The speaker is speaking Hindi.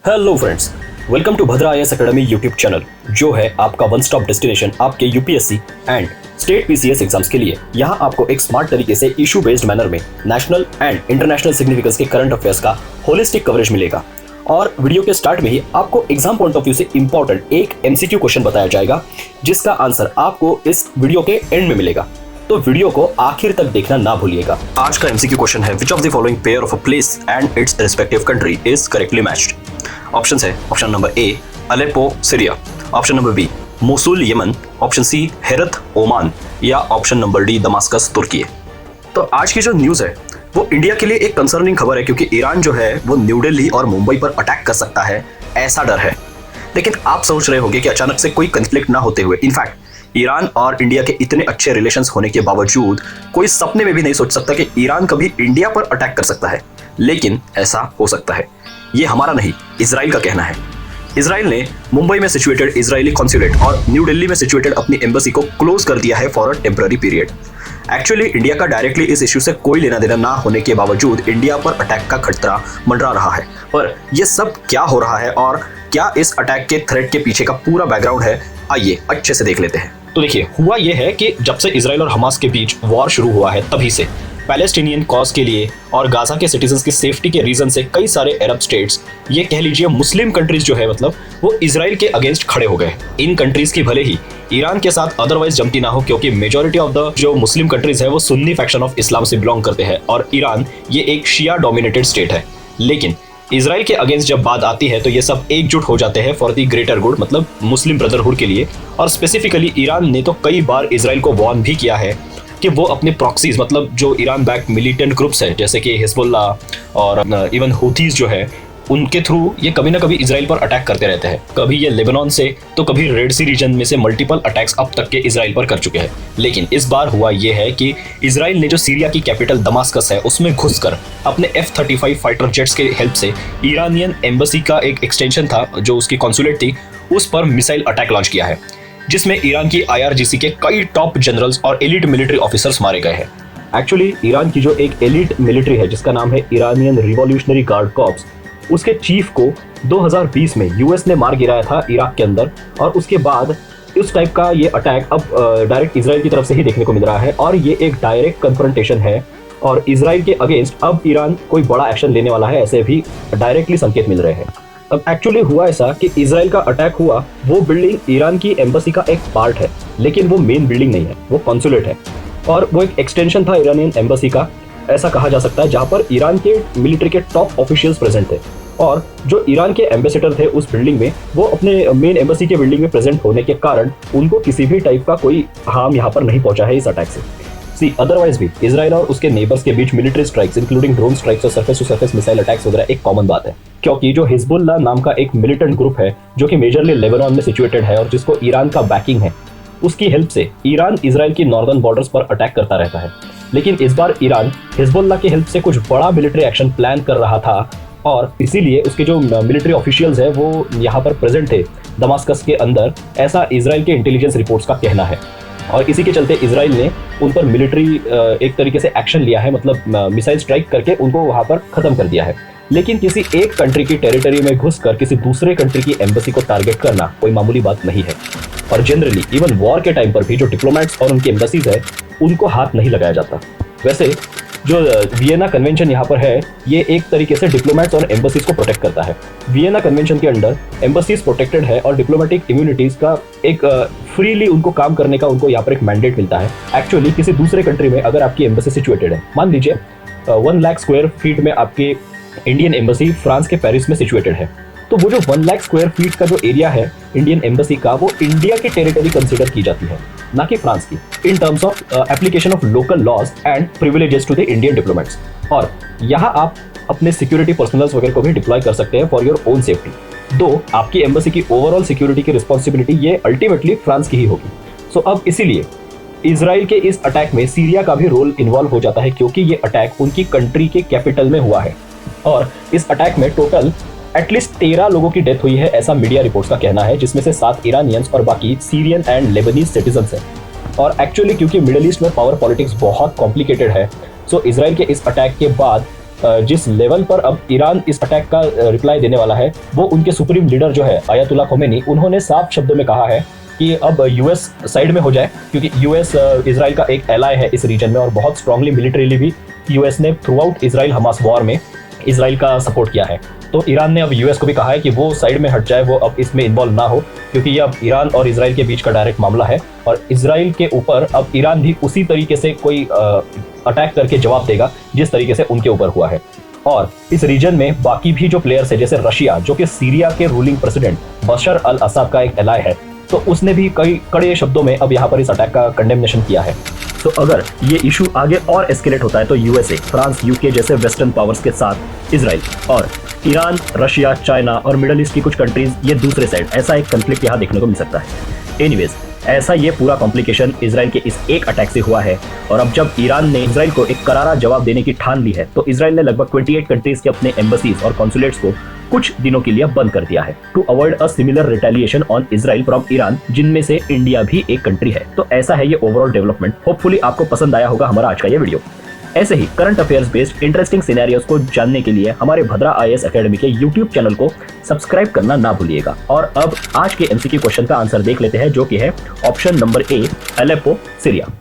Hello friends, welcome to Bhadra IAS academy YouTube channel, जो है आपका वन स्टॉप डेस्टिनेशन आपके UPSC and state PCS exams के लिए। यहाँ आपको एक स्मार्ट तरीके से इशू बेस्ड मैनर में नेशनल एंड इंटरनेशनल सिग्निफिकेंस के करंट अफेयर्स का होलिस्टिक कवरेज मिलेगा। और वीडियो के स्टार्ट में ही आपको एग्जाम पॉइंट ऑफ व्यू से इंपॉर्टेंट एक एमसीक्यू क्वेश्चन बताया जाएगा, जिसका आंसर आपको इस वीडियो के एंड में मिलेगा। तो वीडियो को आखिर तक देखना ना भूलिएगा। आज का एमसीक्यू क्वेश्चन है, which of the following pair of a place and its respective country is correctly matched. Options है, option number A Aleppo Syria, option number B Mosul Yemen, option C Herat Oman, या option number D Damascus Turkey. तो आज की जो न्यूज़ है वो इंडिया के लिए एक कंसर्निंग खबर है, क्योंकि ईरान जो है वो न्यू दिल्ली और मुंबई पर अटैक कर सकता है, ऐसा डर है। लेकिन आप सोच रहे होंगे कि अचानक से कोई कंफ्लिक्ट ना होते हुए, इनफैक्ट ईरान और इंडिया के इतने अच्छे रिलेशंस होने के बावजूद कोई सपने में भी नहीं सोच सकता कि ईरान कभी इंडिया पर अटैक कर सकता है। लेकिन ऐसा हो सकता है। ये हमारा नहीं, इजराइल का कहना है। इजराइल ने मुंबई में सिचुएटेड इजरायली कॉन्सुलेट और न्यू दिल्ली में सिचुएटेड अपनी एम्बेसी को क्लोज कर दिया है for a temporary period. Actually India का डायरेक्टली इस इश्यू से कोई लेना देना ना होने के बावजूद इंडिया पर अटैक का खतरा मंडरा रहा है। पर यह सब क्या हो रहा है और क्या इस अटैक के थ्रेट के पीछे का पूरा बैकग्राउंड है, आइए अच्छे से देख लेते हैं। तो देखिए, हुआ यह है कि जब से इजराइल और हमास के बीच वॉर शुरू हुआ है, तभी से पैलेस्टीनियन कॉज के लिए और गाजा के सिटीजन्स की सेफ्टी के रीजन से कई सारे अरब स्टेट्स, ये कह लीजिए मुस्लिम कंट्रीज जो है, मतलब वो इजराइल के अगेंस्ट खड़े हो गए। इन कंट्रीज की भले ही ईरान के साथ अदरवाइज जमती ना हो, क्योंकि मेजॉरिटी ऑफ द जो मुस्लिम कंट्रीज है वो सुन्नी फैक्शन ऑफ इस्लाम से बिलोंग करते हैं और ईरान ये एक शिया डोमिनेटेड स्टेट है। लेकिन इजराइल के अगेंस्ट जब बात आती है तो ये सब एकजुट हो जाते हैं फॉर दी ग्रेटर गुड, मतलब मुस्लिम ब्रदरहुड के लिए। और स्पेसिफिकली ईरान ने तो कई बार इजराइल को वार्न भी किया है कि वो अपने प्रॉक्सीज, मतलब जो ईरान बैक मिलिटेंट ग्रुप्स है जैसे कि हिजबुल्ला और इवन हुथीज जो है, उनके थ्रू ये कभी ना कभी इजराइल पर अटैक करते रहते हैं। कभी ये लेबनान से तो कभी रेड सी रीजन में से मल्टीपल अटैक्स अब तक के इजराइल पर कर चुके हैं। लेकिन इस बार हुआ ये है कि इजराइल ने जो सीरिया की कैपिटल दमास्कस है उसमें घुसकर अपने F-35 फाइटर जेट्स के हेल्प से ईरानियन एम्बेसी का एक एक्सटेंशन था जो उसकी कॉन्सुलेट थी, उस पर मिसाइल अटैक लॉन्च किया है, जिसमें ईरान की IRGC के कई टॉप जनरल्स और एलिट मिलिट्री ऑफिसर्स मारे गए हैं। एक्चुअली ईरान की जो एक एलिट मिलिट्री है जिसका नाम है ईरानियन रिवॉल्यूशनरी गार्ड कॉर्प्स, उसके चीफ को 2020 में यूएस ने मार गिराया था इराक के अंदर। और उसके बाद इस टाइप का ये अटैक अब डायरेक्ट इजराइल की तरफ से ही देखने को मिल रहा है, और ये एक डायरेक्ट कन्फ्रंटेशन है और इजराइल के अगेंस्ट अब ईरान कोई बड़ा एक्शन लेने वाला है, ऐसे भी डायरेक्टली संकेत मिल रहे हैं। अब एक्चुअली हुआ ऐसा कि इजराइल का अटैक हुआ, वो बिल्डिंग ईरान की एम्बेसी का एक पार्ट है, लेकिन वो मेन बिल्डिंग नहीं है, वो कॉन्सुलेट है और वो एक एक्सटेंशन था ईरानियन एम्बेसी का, ऐसा कहा जा सकता है, जहां पर ईरान के मिलिट्री के टॉप ऑफिशियल्स प्रेजेंट थे। और जो ईरान के एम्बेसडर थे उस बिल्डिंग में, वो अपने मेन एम्बेसी के बिल्डिंग में प्रेजेंट होने के कारण उनको किसी भी टाइप का कोई हार्म यहाँ पर नहीं पहुंचा है इस अटैक से। सी अदरवाइज भी इजराइल और उसके नेबर्स के बीच military strikes including drone strikes और surface to surface missile attacks वगैरह एक कॉमन बात है, क्योंकि जो हिजबुल्ला नाम का एक मिलिटेंट ग्रुप है जो कि मेजरली लेबनान में सिचुएटेड है और जिसको ईरान का बैकिंग है, उसकी हेल्प से ईरान इजराइल की नॉर्दर्न बॉर्डर्स पर अटैक करता रहता है। लेकिन इस बार ईरान हिजबुल्ला की हेल्प से कुछ बड़ा मिलिट्री एक्शन प्लान कर रहा था, और इसीलिए उसके जो मिलिट्री ऑफिशियल्स हैं वो यहाँ पर प्रेजेंट थे दमास्कस के अंदर, ऐसा इजराइल के इंटेलिजेंस रिपोर्ट्स का कहना है। और इसी के चलते इजराइल ने उन पर मिलिट्री एक तरीके से एक्शन लिया है, मतलब मिसाइल स्ट्राइक करके उनको वहाँ पर ख़त्म कर दिया है। लेकिन किसी एक कंट्री की टेरिटरी में घुसकर किसी दूसरे कंट्री की एम्बेसी को टारगेट करना कोई मामूली बात नहीं है। और जनरली इवन वॉर के टाइम पर भी जो डिप्लोमेट्स और उनकी एम्बेसीज है उनको हाथ नहीं लगाया जाता। वैसे जो वियना कन्वेंशन यहाँ पर है, ये एक तरीके से डिप्लोमेट्स और एम्बेसीज को प्रोटेक्ट करता है। वियना कन्वेंशन के अंडर एम्बेसीज प्रोटेक्टेड है और डिप्लोमेटिक इम्यूनिटीज का एक फ्रीली उनको काम करने का उनको यहाँ पर एक मैंडेट मिलता है। एक्चुअली किसी दूसरे कंट्री में अगर आपकी एम्बेसी सिचुएटेड है, मान लीजिए 1 लाख स्क्वायर फीट में आपकी इंडियन एम्बेसी फ्रांस के पेरिस में सिचुएटेड है, तो वो जो 1 लाख स्क्वायर फीट का जो एरिया है इंडियन एम्बेसी का, वो इंडिया की टेरिटरी कंसीडर की जाती है, ना कि फ्रांस की, in terms of application of local laws and privileges to the Indian diplomats. और यहाँ आप अपने सिक्योरिटी पर्सनल्स वगैरह को भी डिप्लॉय कर सकते हैं फॉर योर ओन सेफ्टी। दो आपकी एम्बेसी की ओवरऑल सिक्योरिटी की रिस्पॉन्सिबिलिटी ये अल्टीमेटली फ्रांस की ही होगी। सो अब इसीलिए इजराइल के इस अटैक में सीरिया का भी रोल इन्वॉल्व हो जाता है, क्योंकि ये अटैक उनकी कंट्री के कैपिटल में हुआ है। और इस अटैक में टोटल एटलीस्ट 13 लोगों की डेथ हुई है, ऐसा मीडिया रिपोर्ट्स का कहना है, जिसमें से 7 ईरानियंस और बाकी सीरियन एंड लेबनीज सिटीजन्स हैं। और एक्चुअली क्योंकि मिडिल ईस्ट में पावर पॉलिटिक्स बहुत कॉम्प्लिकेटेड है, सो इजराइल के इस अटैक के बाद जिस लेवल पर अब ईरान इस अटैक का रिप्लाई देने वाला है, वो उनके सुप्रीम लीडर जो है आयतुल्ला खोमेनी, उन्होंने साफ शब्दों में कहा है कि अब यूएस साइड में हो जाए, क्योंकि यूएस इजराइल का एक एलाय है इस रीजन में और बहुत स्ट्रांगली मिलिट्रीली भी यूएस ने through out Israel Hamas war में इजराइल का सपोर्ट किया है। तो ईरान ने अब यूएस को भी कहा है कि वो साइड में हट जाए, वो अब इसमें इन्वॉल्व ना हो, क्योंकि ये अब ईरान और इजराइल के बीच का डायरेक्ट मामला है और इजराइल के ऊपर अब ईरान भी उसी तरीके से कोई अटैक करके जवाब देगा जिस तरीके से उनके ऊपर हुआ है। और इस रीजन में बाकी भी जो प्लेयर्स है, जैसे रशिया, जो कि सीरिया के रूलिंग प्रेसिडेंट बशर अल असद का एक एलाय है, तो उसने भी कई कड़े शब्दों में अब यहाँ पर इस अटैक का कंडेमनेशन किया है। तो अगर ये इशू आगे और एस्केलेट होता है तो यूएसए, फ्रांस, यूके जैसे वेस्टर्न पावर्स के साथ इजराइल और ईरान, रशिया, चाइना और मिडल ईस्ट की कुछ कंट्रीज, ये दूसरे साइड ऐसा एक कंफ्लिक्ट यहाँ देखने को मिल सकता है। एनीवेज, ऐसा ये पूरा कॉम्प्लिकेशन इजराइल के इस एक अटैक से हुआ है और अब जब ईरान ने इजराइल को एक करारा जवाब देने की ठान ली है, तो इजराइल ने लगभग 28 कंट्रीज के अपने एम्बसीज और कॉन्सुलेट्स को कुछ दिनों के लिए बंद कर दिया है to avoid a similar retaliation on Israel from Iran, जिनमें से इंडिया भी एक कंट्री है। तो ऐसा है ये ओवरऑल डेवलपमेंट। होपफुली आपको पसंद आया होगा हमारा आज का ये वीडियो। ऐसे ही current affairs based interesting scenarios को जानने के लिए हमारे भद्रा आईएएस एकेडमी के यूट्यूब चैनल को सब्सक्राइब करना ना भूलिएगा। और अब आज के एमसीक्यू क्वेश्चन का आंसर देख लेते हैं, जो कि है option number A, Aleppo, Syria.